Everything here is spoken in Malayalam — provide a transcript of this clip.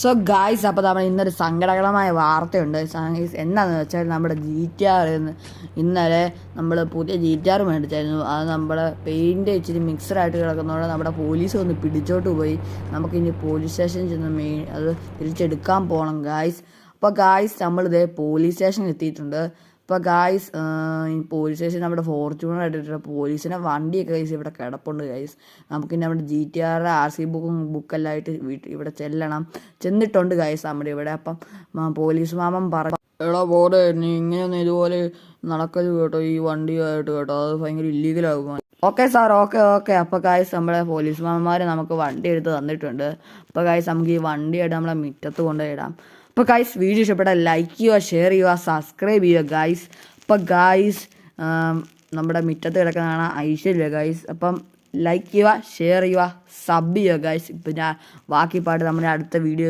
സോ ഗായ്സ്, അപ്പോൾ നമ്മൾ ഇന്നൊരു സങ്കടകരമായ വാർത്തയുണ്ട്. എന്താണെന്ന് വെച്ചാൽ നമ്മുടെ GTR ഇന്നലെ നമ്മൾ പുതിയ GTR മേടിച്ചായിരുന്നു. അത് നമ്മുടെ പെയിൻറ്റ് ഇച്ചിരി മിക്സഡായിട്ട് കിടക്കുന്നതുകൊണ്ട് നമ്മുടെ പോലീസ് വന്ന് പിടിച്ചോട്ട് പോയി. നമുക്കിനി പോലീസ് സ്റ്റേഷനിൽ ചെന്ന് അത് തിരിച്ചെടുക്കാൻ പോകണം ഗായ്സ്. അപ്പോൾ ഗായ്സ്, നമ്മളിതേ പോലീസ് സ്റ്റേഷനിൽ എത്തിയിട്ടുണ്ട്. അപ്പോൾ ഗായ്സ്, ഈ പോലീസ് സ്റ്റേഷൻ നമ്മുടെ ഫോർച്യൂണർ ആയിട്ട് പോലീസിനെ വണ്ടിയൊക്കെ ഗൈസ് ഇവിടെ കിടപ്പുണ്ട് ഗൈസ്. നമുക്കിനി നമ്മുടെ GTR RC ബുക്കെല്ലാം ആയിട്ട് ഇവിടെ ചെന്നിട്ടുണ്ട് ഗൈസ് നമ്മുടെ ഇവിടെ. അപ്പം പോലീസ് മാമൻ പറഞ്ഞു, എടാ പോടെ, നീ ഇങ്ങനെയൊന്നും ഇതുപോലെ നടക്കരുത് കേട്ടോ, ഈ വണ്ടിയായിട്ട് കേട്ടോ, അത് ഭയങ്കര ഇല്ലീഗലാകും. Okay sir, okay. അപ്പോൾ ഗായ്സ്, നമ്മുടെ പോലീസ് മാമന്മാർ നമുക്ക് വണ്ടി എടുത്ത് തന്നിട്ടുണ്ട്. അപ്പോൾ ഗായ്സ്, നമുക്ക് ഈ വണ്ടിയായിട്ട് നമ്മളെ മുറ്റത്ത് കൊണ്ടുപോയിടാം. അപ്പോൾ ഗായ്സ്, വീഡിയോ ഇഷ്ടപ്പെട്ടാൽ ലൈക്ക് ചെയ്യുക, ഷെയർ ചെയ്യുക, സബ്സ്ക്രൈബ് ചെയ്യുക ഗായ്സ്. അപ്പോൾ ഗായ്സ്, നമ്മുടെ മുറ്റത്ത് കിടക്കുന്നതാണ് ഐശ്വര്യ ഗായ്സ്. അപ്പം ലൈക്ക് ചെയ്യുക, ഷെയർ ചെയ്യുക, സബ് ചെയ്യുക ഗായ്സ്. ഇപ്പം ഞാൻ ബാക്കി പാട്ട് നമ്മുടെ അടുത്ത വീഡിയോ